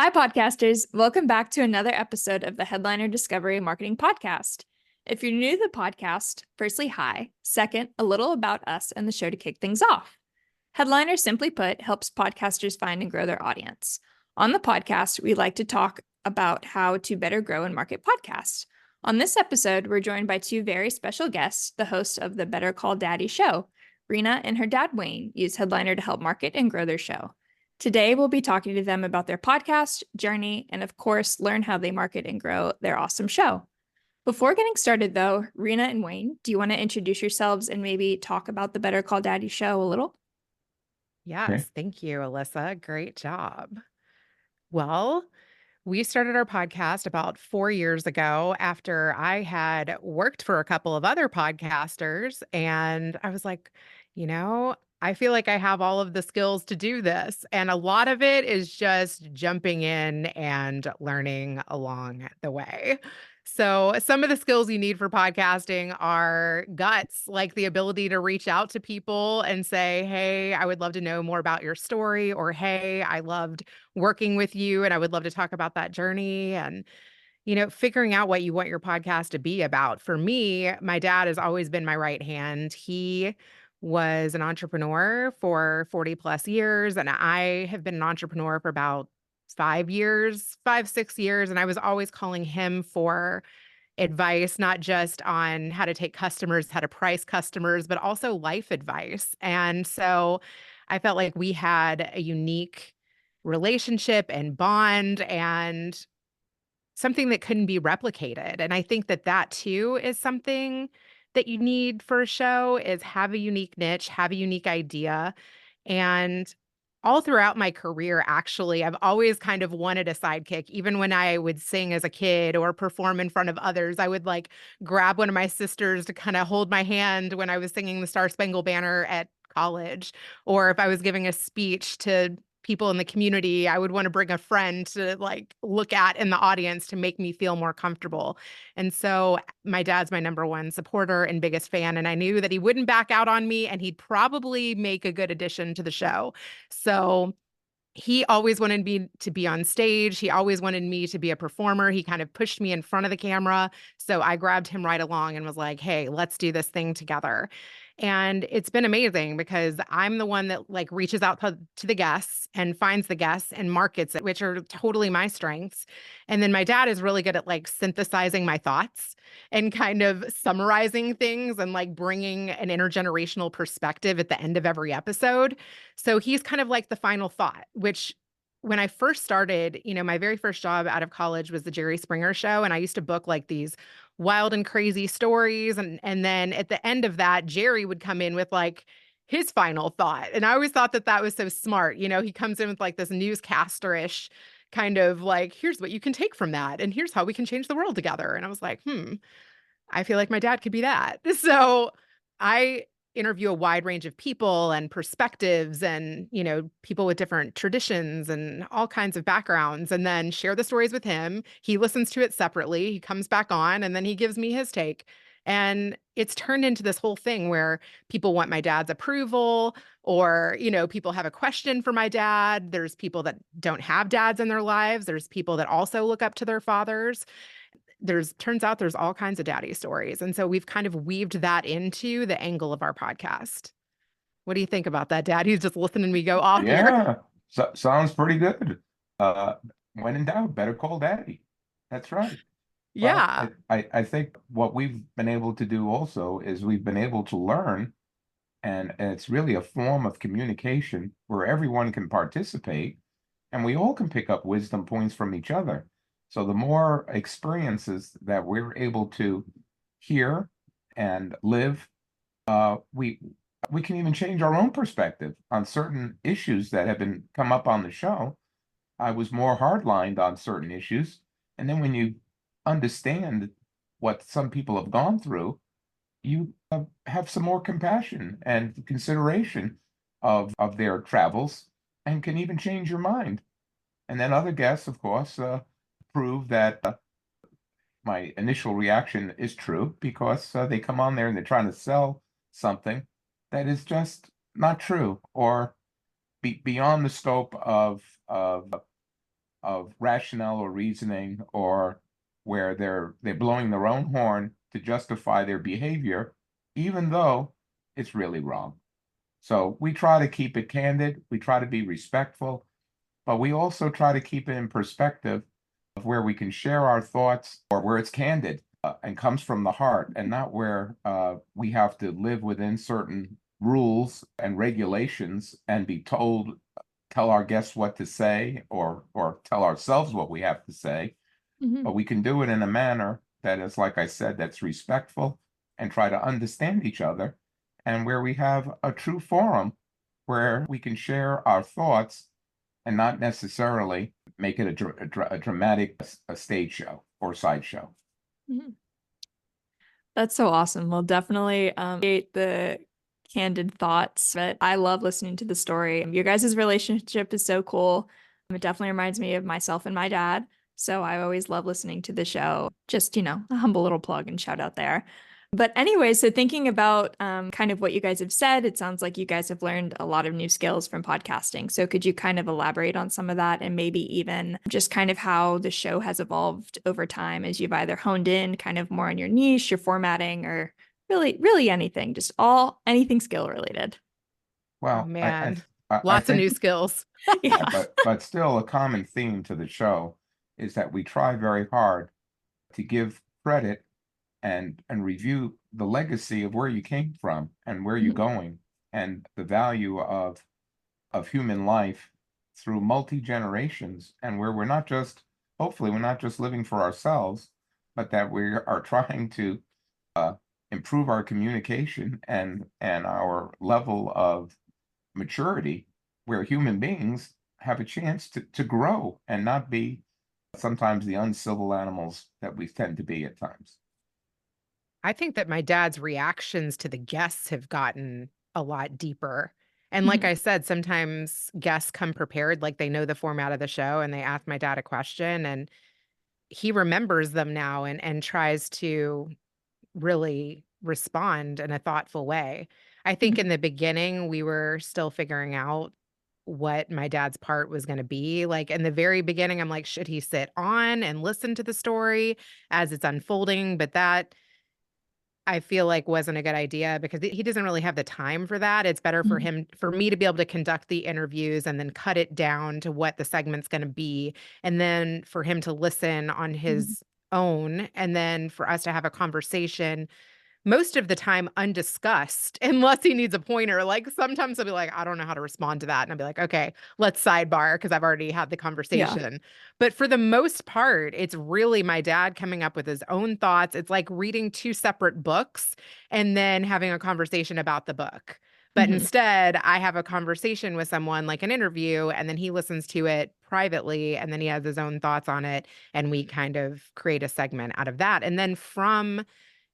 Hi, podcasters. Welcome back to another episode of the Headliner Discovery Marketing Podcast. If you're new to the podcast, firstly, hi. Second, a little about us and the show to kick things off. Headliner, simply put, helps podcasters find and grow their audience. On the podcast, we like to talk about how to better grow and market podcasts. On this episode, we're joined by two very special guests, the hosts of the Better Call Daddy show. Reena and her dad, Wayne, use Headliner to help market and grow their show. Today, we'll be talking to them about their podcast, journey, and of course, learn how they market and grow their awesome show. Before getting started, though, Reena and Wayne, do you want to introduce yourselves and maybe talk about the Better Call Daddy show a little? Yes, thank you, Alyssa. Great job. Well, we started our podcast about 4 years ago after I had worked for a couple of other podcasters. And I was like, I feel like I have all of the skills to do this. And a lot of it is just jumping in and learning along the way. So, some of the skills you need for podcasting are guts, like the ability to reach out to people and say, hey, I would love to know more about your story, or hey, I loved working with you and I would love to talk about that journey. And figuring out what you want your podcast to be about. For me, my dad has always been my right hand. He was an entrepreneur for 40 plus years, and I have been an entrepreneur for about 5 years, 6 years. And I was always calling him for advice, not just on how to take customers, how to price customers, but also life advice. And so I felt like we had a unique relationship and bond and something that couldn't be replicated. And I think that that too is something that you need for a show is have a unique niche, have a unique idea. And all throughout my career, actually, I've always kind of wanted a sidekick. Even when I would sing as a kid or perform in front of others, I would like grab one of my sisters to kind of hold my hand when I was singing the Star Spangled Banner at college. Or if I was giving a speech to people in the community, I would want to bring a friend to like look at in the audience to make me feel more comfortable. And so my dad's my number one supporter and biggest fan. And I knew that he wouldn't back out on me and he'd probably make a good addition to the show. So he always wanted me to be on stage. He always wanted me to be a performer. He kind of pushed me in front of the camera. So I grabbed him right along and was like, hey, let's do this thing together. And it's been amazing because I'm the one that like reaches out to the guests and finds the guests and markets it, which are totally my strengths. And then my dad is really good at like synthesizing my thoughts and kind of summarizing things and like bringing an intergenerational perspective at the end of every episode. So he's kind of like the final thought, which when I first started, my very first job out of college was the Jerry Springer show. And I used to book like these wild and crazy stories. And then at the end of that, Jerry would come in with like his final thought. And I always thought that that was so smart. He comes in with like this newscaster-ish kind of like, here's what you can take from that. And here's how we can change the world together. And I was like, I feel like my dad could be that. So I interview a wide range of people and perspectives and, people with different traditions and all kinds of backgrounds, and then share the stories with him. He listens to it separately. He comes back on and then he gives me his take. And it's turned into this whole thing where people want my dad's approval or, people have a question for my dad. There's people that don't have dads in their lives. There's people that also look up to their fathers. Turns out there's all kinds of daddy stories. And so we've kind of weaved that into the angle of our podcast. What do you think about that, Dad? He's just listening to me go off here. Yeah, sounds pretty good. Uh, when in doubt, better call daddy. That's right. Well, Yeah. I think what we've been able to do also is we've been able to learn, and it's really a form of communication where everyone can participate and we all can pick up wisdom points from each other. So the more experiences that we're able to hear and live, we can even change our own perspective on certain issues that have been come up on the show. I was more hardlined on certain issues, and then when you understand what some people have gone through, you have some more compassion and consideration of their travels, and can even change your mind. And then other guests, of course, prove that my initial reaction is true because they come on there and they're trying to sell something that is just not true or beyond the scope of of rationale or reasoning, or where they're blowing their own horn to justify their behavior, even though it's really wrong. So we try to keep it candid, we try to be respectful, but we also try to keep it in perspective of where we can share our thoughts, or where it's candid and comes from the heart, and not where we have to live within certain rules and regulations and be told, tell our guests what to say, or tell ourselves what we have to say. Mm-hmm. But we can do it in a manner that is, like I said, that's respectful, and try to understand each other, and where we have a true forum where we can share our thoughts and not necessarily make it a dramatic a stage show or sideshow. Mm-hmm. That's so awesome. We'll definitely appreciate the candid thoughts, but I love listening to the story. Your guys' relationship is so cool. It definitely reminds me of myself and my dad. So I always love listening to the show. Just, a humble little plug and shout out there. But anyway, so thinking about kind of what you guys have said, it sounds like you guys have learned a lot of new skills from podcasting. So could you kind of elaborate on some of that, and maybe even just kind of how the show has evolved over time as you've either honed in kind of more on your niche, your formatting, or really anything, just anything skill related? Oh Well, man, I lots of think, new skills. yeah, Yeah. but still a common theme to the show is that we try very hard to give credit and review the legacy of where you came from and where you're Mhm. going, and the value of human life through multi generations, and where we're not just, hopefully we're not just living for ourselves, but that we are trying to improve our communication and our level of maturity, where human beings have a chance to grow and not be sometimes the uncivil animals that we tend to be at times. I think that my dad's reactions to the guests have gotten a lot deeper. And like Mhm. I said, sometimes guests come prepared, like they know the format of the show, and they ask my dad a question, and he remembers them now and tries to really respond in a thoughtful way. I think Mhm. in the beginning, we were still figuring out what my dad's part was going to be. Like in the very beginning, I'm like, should he sit on and listen to the story as it's unfolding? But that I feel like wasn't a good idea because he doesn't really have the time for that. It's better for Mhm. him, for me to be able to conduct the interviews and then cut it down to what the segment's going to be. And then for him to listen on Mhm. his own. And then for us to have a conversation most of the time undiscussed unless he needs a pointer. Like sometimes I'll be like, I don't know how to respond to that. And I'll be like, okay, let's sidebar because I've already had the Yeah. conversation. But for the most part, it's really my dad coming up with his own thoughts. It's like reading two separate books and then having a conversation about the book. But Mhm. instead, I have a conversation with someone like an interview, and then he listens to it privately, and then he has his own thoughts on it. And we kind of create a segment out of that. And then from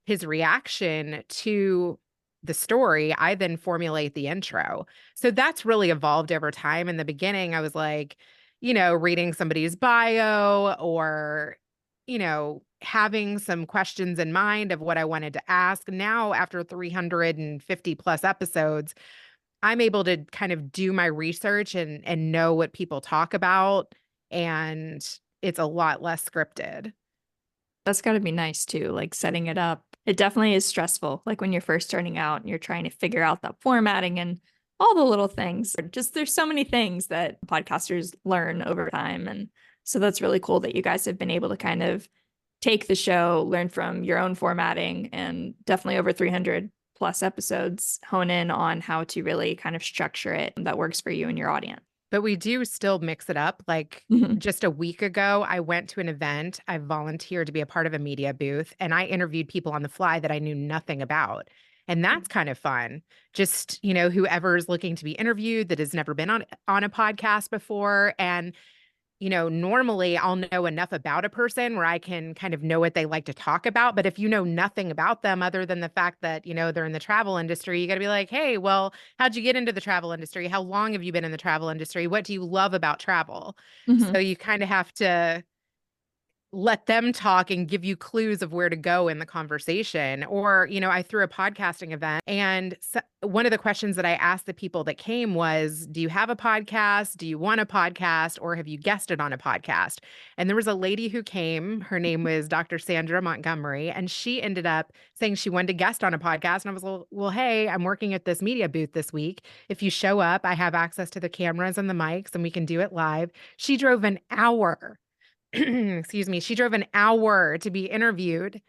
his reaction to the story, I then formulate the intro. So that's really evolved over time. In the beginning, I was like, reading somebody's bio or, having some questions in mind of what I wanted to ask. Now, after 350 plus episodes, I'm able to kind of do my research and know what people talk about. And it's a lot less scripted. That's got to be nice too, like setting it up. It definitely is stressful, like when you're first starting out and you're trying to figure out that formatting and all the little things. Just there's so many things that podcasters learn over time. And so that's really cool that you guys have been able to kind of take the show, learn from your own formatting, and definitely over 300 plus episodes, hone in on how to really kind of structure it that works for you and your audience. But we do still mix it up. Like Mhm. just a week ago, I went to an event. I volunteered to be a part of a media booth, and I interviewed people on the fly that I knew nothing about. And that's kind of fun. Just, whoever's looking to be interviewed that has never been on a podcast before. And normally I'll know enough about a person where I can kind of know what they like to talk about. But if you know nothing about them other than the fact that, they're in the travel industry, you got to be like, hey, well, how'd you get into the travel industry? How long have you been in the travel industry? What do you love about travel? So Mhm. you kind of have to let them talk and give you clues of where to go in the conversation. Or, I threw a podcasting event, and one of the questions that I asked the people that came was, do you have a podcast? Do you want a podcast? Or have you guested on a podcast? And there was a lady who came, her name was Dr. Sandra Montgomery, and she ended up saying she wanted to guest on a podcast. And I was like, well, hey, I'm working at this media booth this week. If you show up, I have access to the cameras and the mics and we can do it live. She drove an hour. Excuse me. She drove an hour to be interviewed,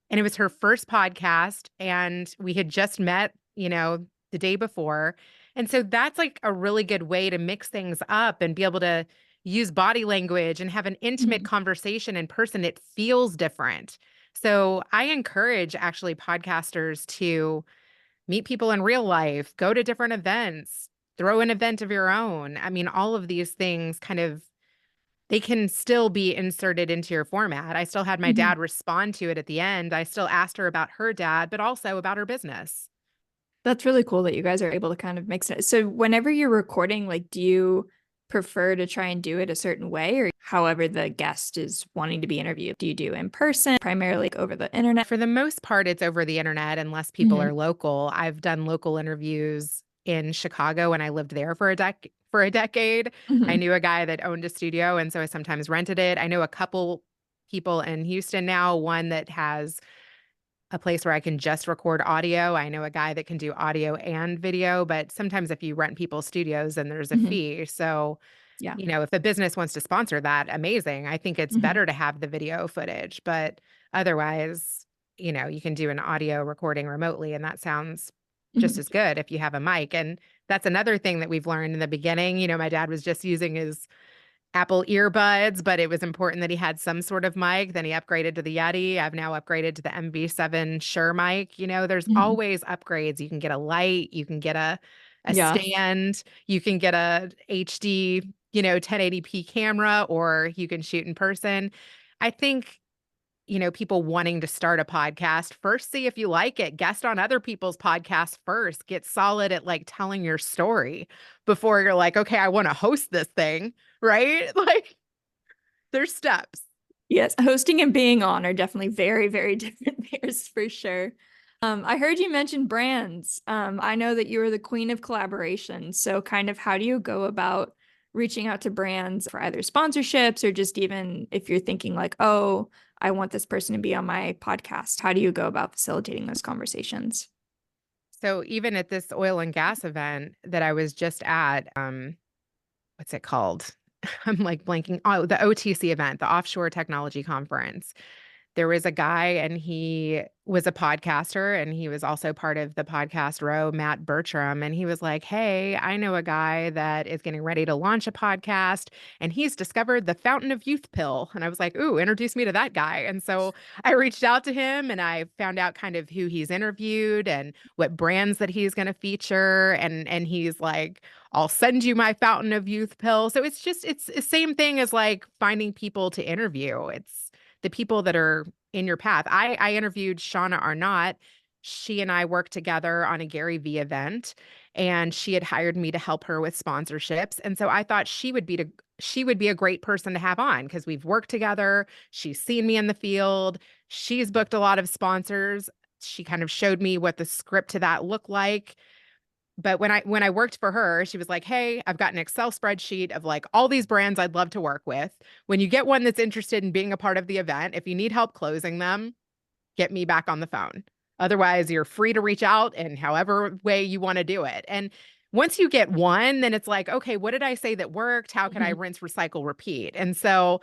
and it was her first podcast. And we had just met, the day before. And so that's like a really good way to mix things up and be able to use body language and have an intimate conversation in person. It feels different. So I encourage actually podcasters to meet people in real life, go to different events, throw an event of your own. I mean, all of these things they can still be inserted into your format. I still had my dad respond to it at the end. I still asked her about her dad, but also about her business. That's really cool that you guys are able to kind of mix it. So whenever you're recording, like, do you prefer to try and do it a certain way, or however the guest is wanting to be interviewed? Do you do in person, primarily like over the internet? For the most part, it's over the internet unless people are local. I've done local interviews in Chicago when I lived there for a decade. I knew a guy that owned a studio, and so I sometimes rented it. I know a couple people in Houston now, one that has a place where I can just record audio. I know a guy that can do audio and video, but sometimes if you rent people's studios, then there's a fee. So, Yeah. if a business wants to sponsor that, amazing. I think it's better to have the video footage, but otherwise, you can do an audio recording remotely, and that sounds just as good if you have a mic. And that's another thing that we've learned in the beginning. My dad was just using his Apple earbuds, but it was important that he had some sort of mic. Then he upgraded to the Yeti. I've now upgraded to the MV7 Shure mic. There's always upgrades. You can get a light, you can get a stand, you can get a HD, 1080p camera, or you can shoot in person. I think, people wanting to start a podcast, first see if you like it, guest on other people's podcasts first, get solid at like telling your story before you're like, okay, I want to host this thing, right? Like, there's steps. Yes, hosting and being on are definitely very, very different things for sure. I heard you mention brands. I know that you are the queen of collaboration. So kind of how do you go about reaching out to brands for either sponsorships or just even if you're thinking like, oh, I want this person to be on my podcast? How do you go about facilitating those conversations? So even at this oil and gas event that I was just at, what's it called? I'm like blanking. Oh, the OTC event, the Offshore Technology Conference. There was a guy, and he was a podcaster, and he was also part of the podcast row, Matt Bertram. And he was like, hey, I know a guy that is getting ready to launch a podcast, and he's discovered the Fountain of Youth pill. And I was like, ooh, introduce me to that guy. And so I reached out to him, and I found out kind of who he's interviewed and what brands that he's going to feature. And he's like, I'll send you my Fountain of Youth pill. So it's the same thing as like finding people to interview. It's the people that are in your path. I interviewed Shauna Arnott. She and I worked together on a Gary Vee event, and she had hired me to help her with sponsorships. And so I thought she would be a great person to have on because we've worked together. She's seen me in the field. She's booked a lot of sponsors. She kind of showed me what the script to that looked like. But when I worked for her, she was like, hey, I've got an Excel spreadsheet of like all these brands I'd love to work with. When you get one that's interested in being a part of the event, if you need help closing them, get me back on the phone. Otherwise, you're free to reach out in however way you want to do it. And once you get one, then it's like, okay, what did I say that worked? How can I rinse, recycle, repeat? And so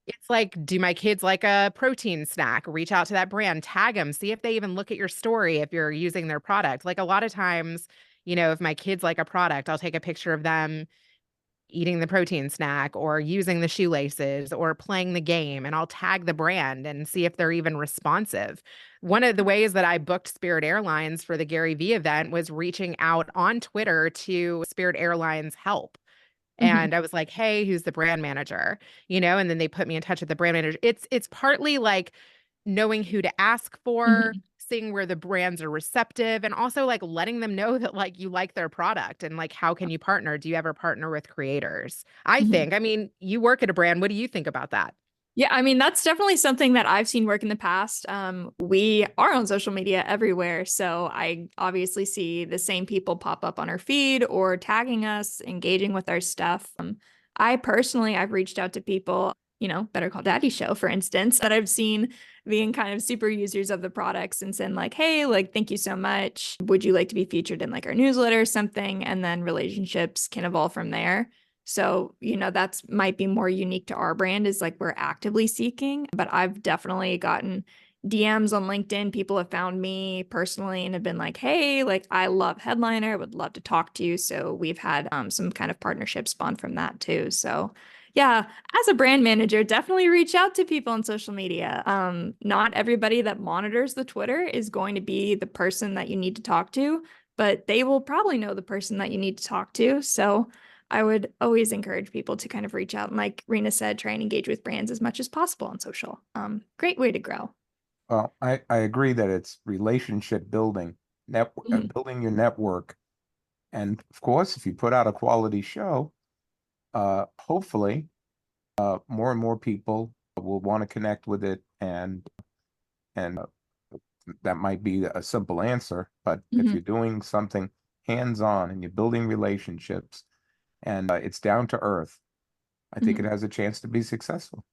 it's like, do my kids like a protein snack? Reach out to that brand, tag them, see if they even look at your story if you're using their product. Like a lot of times, if my kids like a product, I'll take a picture of them eating the protein snack or using the shoelaces or playing the game, and I'll tag the brand and see if they're even responsive. One of the ways that I booked Spirit Airlines for the Gary Vee event was reaching out on Twitter to Spirit Airlines help. And I was like, hey, who's the brand manager? And then they put me in touch with the brand manager. It's partly like knowing who to ask for, seeing where the brands are receptive, and also like letting them know that like you like their product and like how can you partner? Do you ever partner with creators? I mean, you work at a brand. What do you think about that? Yeah, I mean, that's definitely something that I've seen work in the past. We are on social media everywhere, so I obviously see the same people pop up on our feed or tagging us, engaging with our stuff. I personally, I've reached out to people, Better Call Daddy show, for instance, that I've seen being kind of super users of the products and saying like, hey, like, thank you so much. Would you like to be featured in like our newsletter or something? And then relationships can evolve from there. So, that's might be more unique to our brand is like we're actively seeking, but I've definitely gotten DMs on LinkedIn. People have found me personally and have been like, hey, like I love Headliner, would love to talk to you. So we've had some kind of partnership spawn from that too. So yeah, as a brand manager, definitely reach out to people on social media. Not everybody that monitors the Twitter is going to be the person that you need to talk to, but they will probably know the person that you need to talk to. So I would always encourage people to kind of reach out and, like Reena said, try and engage with brands as much as possible on social. Great way to grow. Well, I agree that it's relationship building, Mhm. building your network. And of course, if you put out a quality show, hopefully more and more people will want to connect with it, and that might be a simple answer. But if Mhm. you're doing something hands-on and you're building relationships and it's down to earth, I think it Mhm. has a chance to be successful.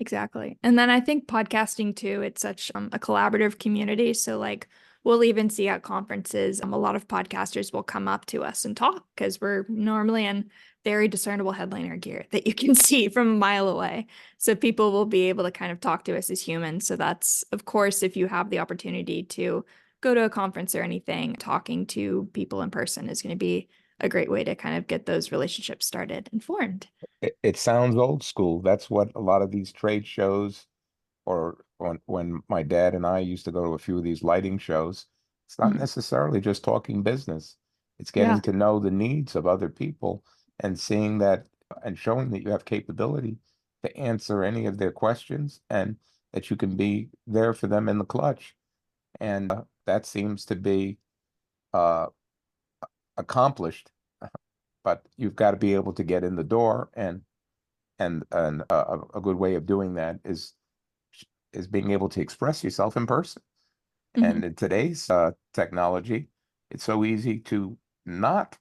Exactly. And then I think podcasting too, it's such a collaborative community. So like we'll even see at conferences, a lot of podcasters will come up to us and talk because we're normally in very discernible headliner gear that you can see from a mile away. So people will be able to kind of talk to us as humans. So that's, of course, if you have the opportunity to go to a conference or anything, talking to people in person is going to be a great way to kind of get those relationships started and formed. It sounds old school. That's what a lot of these trade shows, or when my dad and I used to go to a few of these lighting shows, it's not Mhm. necessarily just talking business. It's Yeah. getting to know the needs of other people and seeing that and showing that you have capability to answer any of their questions and that you can be there for them in the clutch. And that seems to be uh, accomplished, but you've got to be able to get in the door, and a good way of doing that is being able to express yourself in person. Mhm. And in today's technology, it's so easy to not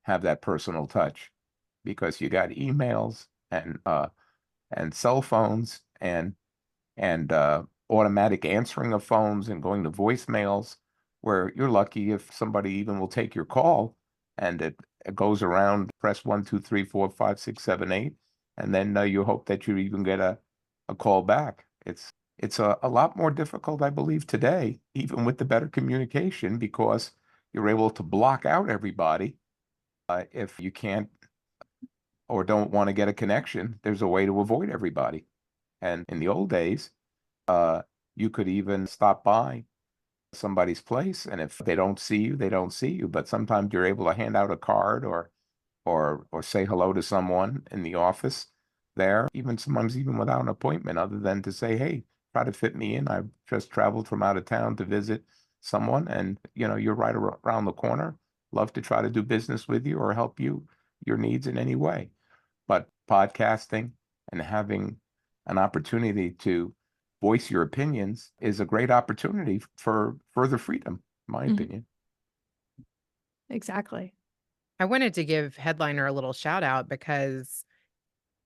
have that personal touch because you got emails and cell phones and automatic answering of phones and going to voicemails, where you're lucky if somebody even will take your call, and it goes around, press 1, 2, 3, 4, 5, 6, 7, 8, and then you hope that you even get a call back. It's a lot more difficult, I believe, today, even with the better communication, because you're able to block out everybody. If you can't or don't want to get a connection, there's a way to avoid everybody. And in the old days, uh, you could even stop by somebody's place, and if they don't see you, they don't see you. But sometimes you're able to hand out a card or say hello to someone in the office there, even sometimes even without an appointment, other than to say, hey, try to fit me in. I've just traveled from out of town to visit someone, and you're right around the corner. Love to try to do business with you or help you your needs in any way. But podcasting and having an opportunity to voice your opinions is a great opportunity for further freedom, in my Mhm. opinion. Exactly. I wanted to give Headliner a little shout out because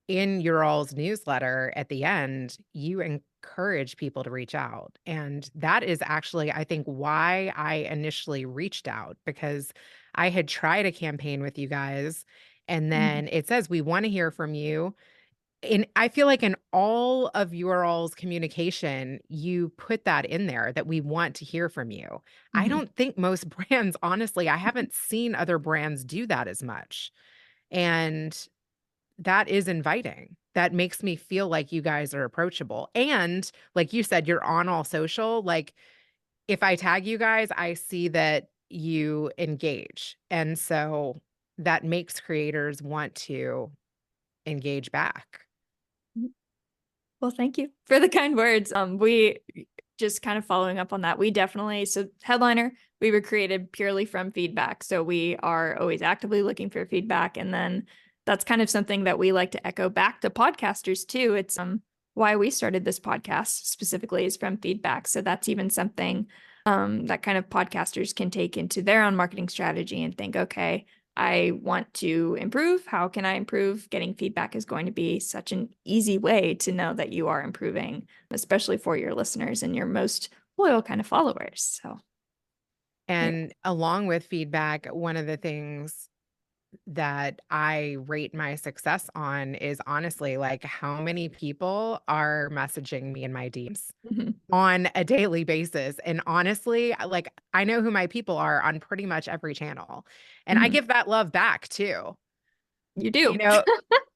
in your all's newsletter at the end, you encourage people to reach out. And that is actually, I think, why I initially reached out because I had tried a campaign with you guys. And Mhm. then it says, we want to hear from you. And I feel like in all of your all's communication, you put that in there that we want to hear from you. I Mhm. don't think most brands, honestly, I haven't seen other brands do that as much. And that is inviting. That makes me feel like you guys are approachable. And like you said, you're on all social. Like if I tag you guys, I see that you engage. And so that makes creators want to engage back. Well, thank you for the kind words. We just kind of following up on that. We definitely, so Headliner, we were created purely from feedback. So we are always actively looking for feedback. And then that's kind of something that we like to echo back to podcasters too. It's why we started this podcast specifically is from feedback. So that's even something that kind of podcasters can take into their own marketing strategy and think, okay, I want to improve. How can I improve? Getting feedback is going to be such an easy way to know that you are improving, especially for your listeners and your most loyal kind of followers. So, And along with feedback, one of the things that I rate my success on is honestly like how many people are messaging me in my DMs mhm, on a daily basis. And honestly, like I know who my people are on pretty much every channel. And I mhm. give that love back too. You You do. know,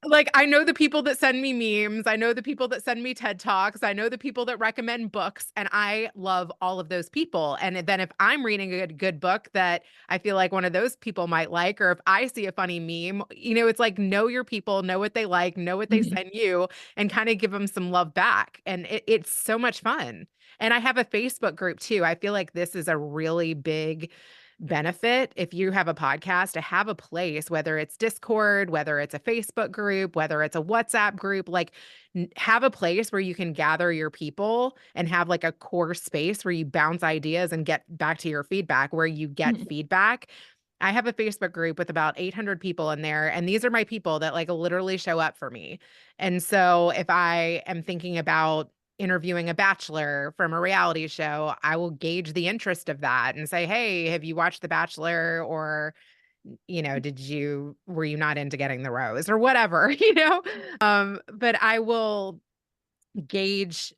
like I know the people that send me memes, I know the people that send me TED Talks, I know the people that recommend books, and I love all of those people. And then if I'm reading a good book that I feel like one of those people might like, or if I see a funny meme, it's like know your people, know what they like, know what they Mhm, send you, and kind of give them some love back. And it's so much fun. And I have a Facebook group too. I feel like this is a really big benefit if you have a podcast to have a place, whether it's Discord, whether it's a Facebook group, whether it's a WhatsApp group, like have a place where you can gather your people and have like a core space where you bounce ideas and get back to your feedback, where you get mhm, feedback. I have a Facebook group with about 800 people in there, and these are my people that like literally show up for me. And so if I am thinking about interviewing a bachelor from a reality show, I will gauge the interest of that and say, "Hey, have you watched The Bachelor?" Or, were you not into getting the rose or whatever, but I will gauge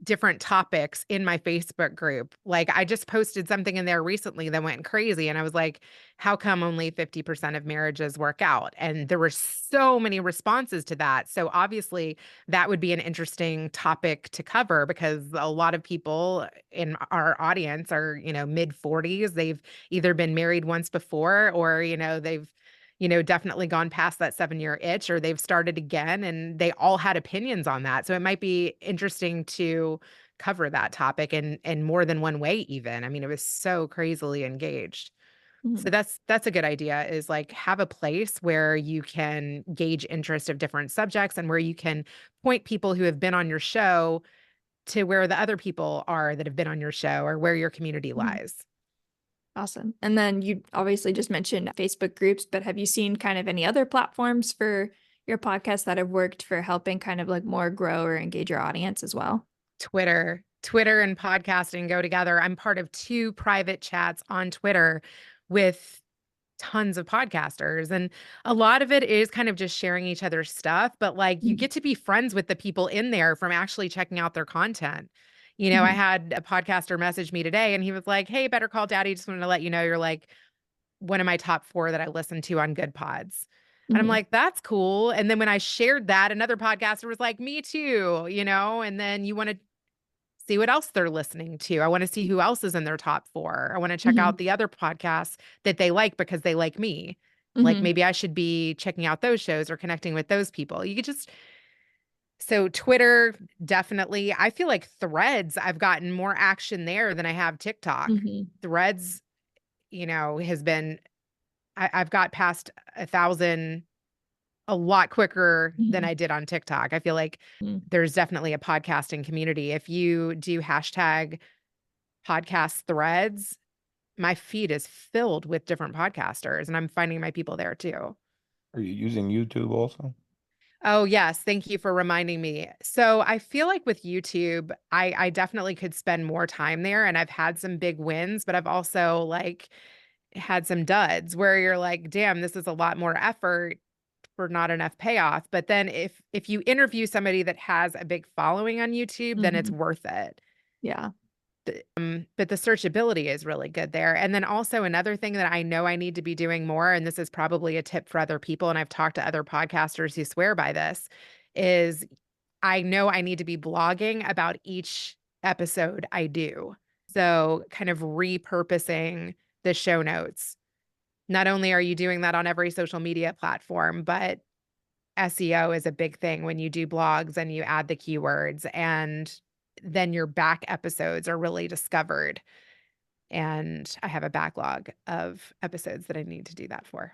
different topics in my Facebook group. Like I just posted something in there recently that went crazy and I was like, how come only 50% of marriages work out? And there were so many responses to that. So obviously that would be an interesting topic to cover because a lot of people in our audience are, mid 40s. They've either been married once before or, they've definitely gone past that 7-year itch or they've started again and they all had opinions on that. So it might be interesting to cover that topic in more than one way even. I mean, it was so crazily engaged. So mhm, that's a good idea is like have a place where you can gauge interest of different subjects and where you can point people who have been on your show to where the other people are that have been on your show or where your community mhm. lies. Awesome. And then you obviously just mentioned Facebook groups, but have you seen kind of any other platforms for your podcast that have worked for helping kind of like more grow or engage your audience as well? Twitter and podcasting go together. I'm part of 2 private chats on Twitter with tons of podcasters, and a lot of it is kind of just sharing each other's stuff, but, like, you Mhm, get to be friends with the people in there from actually checking out their content. I mhm, had a podcaster message me today, and he was like, "Hey, Better Call Daddy, just wanted to let you know you're, like, one of my top 4 that I listen to on Good Pods." And I'm mhm, like, "That's cool." And then when I shared that, another podcaster was like, "Me too," and then you wanna see what else they're listening to. I wanna see who else is in their top 4. I wanna check mhm, out the other podcasts that they like because they like me. Like, mhm, maybe I should be checking out those shows or connecting with those people. You could just so Twitter, definitely. I feel like Threads, I've gotten more action there than I have TikTok. mhm, Threads, has been I've got past 1,000 a lot quicker than mhm, I did on TikTok. I feel like mhm, there's definitely a podcasting community. If you do hashtag podcast threads, my feed is filled with different podcasters, and I'm finding my people there too. Are you using YouTube also? Oh, yes. Thank you for reminding me. So I feel like with YouTube, I definitely could spend more time there, and I've had some big wins, but I've also like had some duds where you're like, damn, this is a lot more effort for not enough payoff. But then if you interview somebody that has a big following on YouTube, then it's mhm. worth it. Yeah. But the searchability is really good there. And then also another thing that I know I need to be doing more, and this is probably a tip for other people, and I've talked to other podcasters who swear by this, is I know I need to be blogging about each episode I do. So kind of repurposing the show notes. Not only are you doing that on every social media platform, but SEO is a big thing when you do blogs and you add the keywords, and then your back episodes are really discovered. And I have a backlog of episodes that I need to do that for.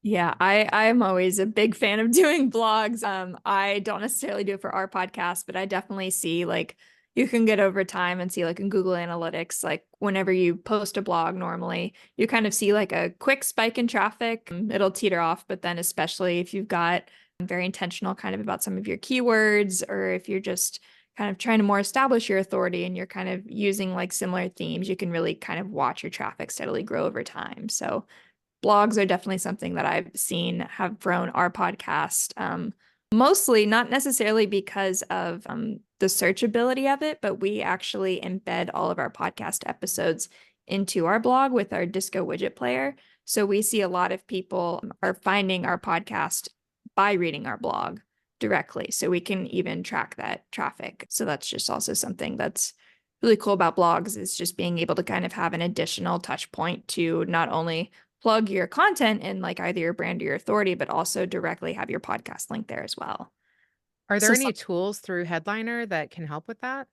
Yeah, I'm always a big fan of doing blogs. I don't necessarily do it for our podcast, but I definitely see like you can get over time and see like in Google Analytics, like whenever you post a blog normally, you kind of see like a quick spike in traffic. It'll teeter off, but then especially if you've got very intentional kind of about some of your keywords, or if you're just kind of trying to more establish your authority and you're kind of using like similar themes, you can really kind of watch your traffic steadily grow over time. So blogs are definitely something that I've seen have grown our podcast. Mostly not necessarily because of the searchability of it, but we actually embed all of our podcast episodes into our blog with our Disco widget player. So we see a lot of people are finding our podcast by reading our blog directly. So we can even track that traffic. So that's just also something that's really cool about blogs, is just being able to kind of have an additional touch point to not only plug your content in like either your brand or your authority, but also directly have your podcast link there as well. Are there So any tools through Headliner that can help with that?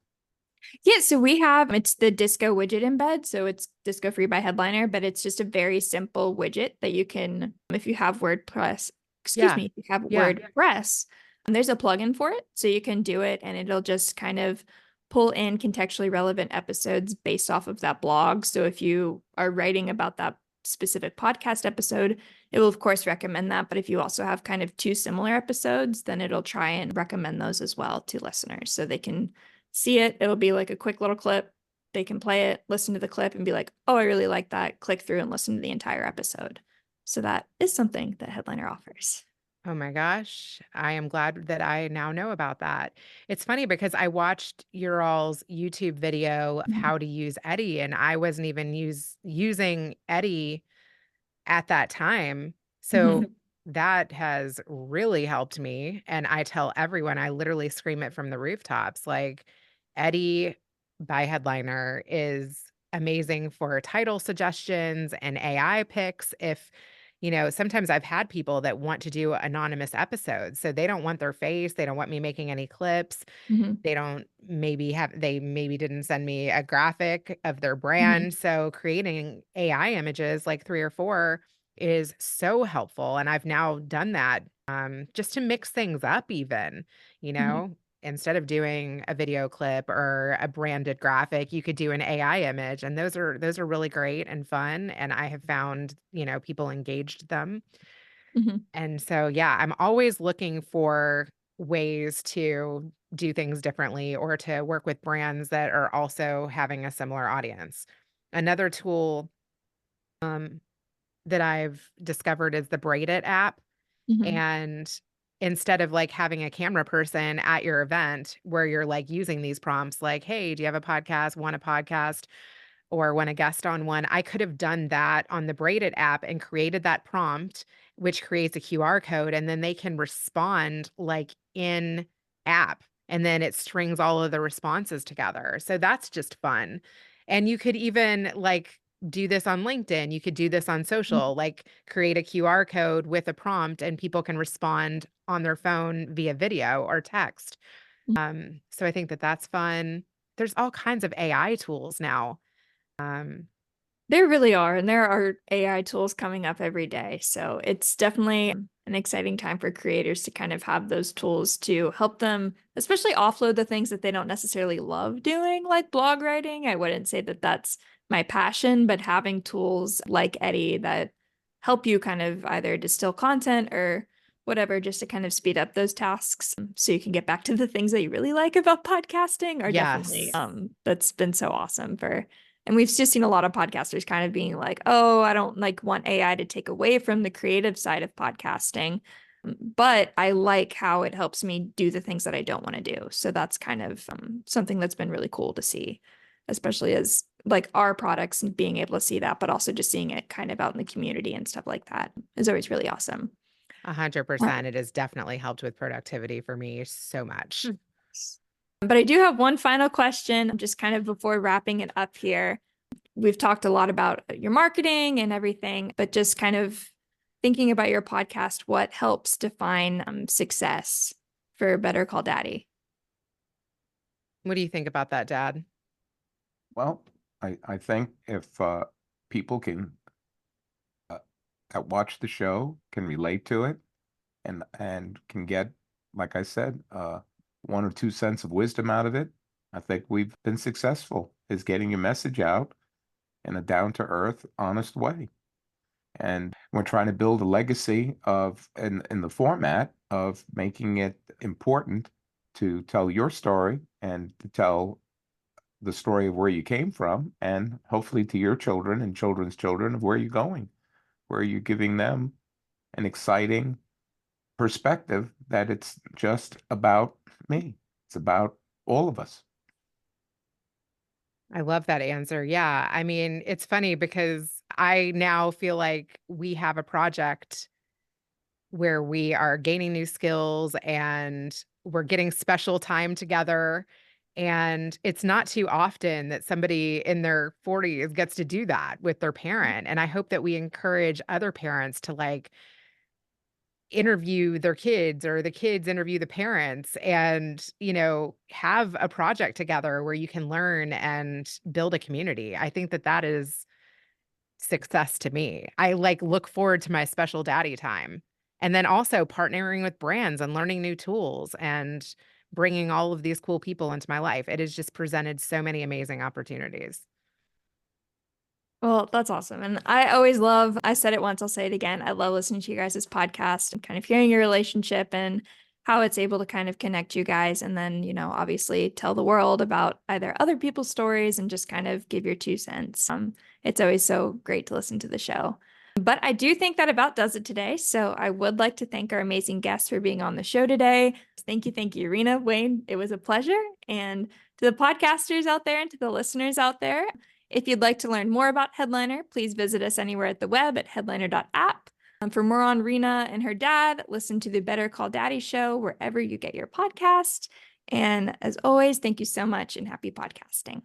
yeah, so we have it's the Disco widget embed. So it's Disco free by Headliner, but it's just a very simple widget that you can, if you have WordPress, excuse Yeah. me, if you have Yeah. WordPress, there's a plugin for it. So you can do it and it'll just kind of pull in contextually relevant episodes based off of that blog. So if you are writing about that specific podcast episode, it will of course recommend that. But if you also have kind of two similar episodes, then it'll try and recommend those as well to listeners so they can see it. It'll be like a quick little clip. They can play it, listen to the clip, and be like, oh, I really like that. Click through and listen to the entire episode. So that is something that Headliner offers. Oh my gosh. I am glad that I now know about that. It's funny because I watched your all's YouTube video of Mhm. how to use Eddie, and I wasn't even using Eddie at that time. So Mhm. that has really helped me. And I tell everyone, I literally scream it from the rooftops. Like, Eddie by Headliner is amazing for title suggestions and AI picks. Sometimes I've had people that want to do anonymous episodes. So they don't want their face, they don't want me making any clips. Mhm. They maybe didn't send me a graphic of their Mhm. brand. So creating AI images, like 3 or 4, is so helpful, and I've now done that, just to mix things up even, you Mhm. know? Instead of doing a video clip or a branded graphic, you could do an AI image, and those are really great and fun, and I have found, people engaged them. Mhm. And so, yeah, I'm always looking for ways to do things differently or to work with brands that are also having a similar audience. Another tool um, that I've discovered is the Braid It app. Mhm. And instead of like having a camera person at your event where you're like using these prompts, like, hey, do you have a podcast? Want a podcast? Or when a guest on one, I could have done that on the Braided app and created that prompt, which creates a QR code, and then they can respond like in app, and then it strings all of the responses together. So that's just fun. And you could even like do this on LinkedIn. You could do this on social, like create a QR code with a prompt and people can respond on their phone via video or text. Mhm. So I think that that's fun. There's all kinds of AI tools now. There really are, and there are AI tools coming up every day. So it's definitely an exciting time for creators to kind of have those tools to help them, especially offload the things that they don't necessarily love doing, like blog writing. I wouldn't say that that's my passion, but having tools like Eddie that help you kind of either distill content or whatever, just to kind of speed up those tasks so you can get back to the things that you really like about podcasting are definitely Yes. that's been so awesome for. And we've just seen a lot of podcasters kind of being like, oh, I don't like want AI to take away from the creative side of podcasting, but I like how it helps me do the things that I don't want to do. So that's kind of something that's been really cool to see, especially as like our products and being able to see that, but also just seeing it kind of out in the community and stuff like that is always really awesome. Uh, 100%. It has definitely helped with productivity for me so much. But I do have one final question, just kind of before wrapping it up here. We've talked a lot about your marketing and everything, but just kind of thinking about your podcast, what helps define success for Better Call Daddy? What do you think about that, Dad? Well, I think if people can uh, that watch the show can relate to it and can get, like I said, 1 or 2 cents of wisdom out of it, I think we've been successful, is getting your message out in a down-to-earth, honest way. And we're trying to build a legacy of in the format of making it important to tell your story and to tell the story of where you came from, and hopefully to your children and children's children of where you're going, where you're giving them an exciting perspective that it's just about me. It's about all of us. I love that answer. Yeah. I mean, it's funny because I now feel like we have a project where we are gaining new skills and we're getting special time together. And it's not too often that somebody in their 40s gets to do that with their parent. And I hope that we encourage other parents to like interview their kids or the kids interview the parents and, have a project together where you can learn and build a community. I think that that is success to me. I like look forward to my special daddy time. And then also partnering with brands and learning new tools and bringing all of these cool people into my life. It has just presented so many amazing opportunities. Well, that's awesome. And I said it once, I'll say it again. I love listening to you guys' podcast and kind of hearing your relationship and how it's able to kind of connect you guys. And then, obviously tell the world about either other people's stories and just kind of give your 2 cents. It's always so great to listen to the show. But I do think that about does it today. So I would like to thank our amazing guests for being on the show today. Thank you, Reena, Wayne. It was a pleasure. And to the podcasters out there and to the listeners out there, if you'd like to learn more about Headliner, please visit us anywhere at the web at headliner.app. For more on Reena and her dad, listen to the Better Call Daddy show wherever you get your podcast. And as always, thank you so much and happy podcasting.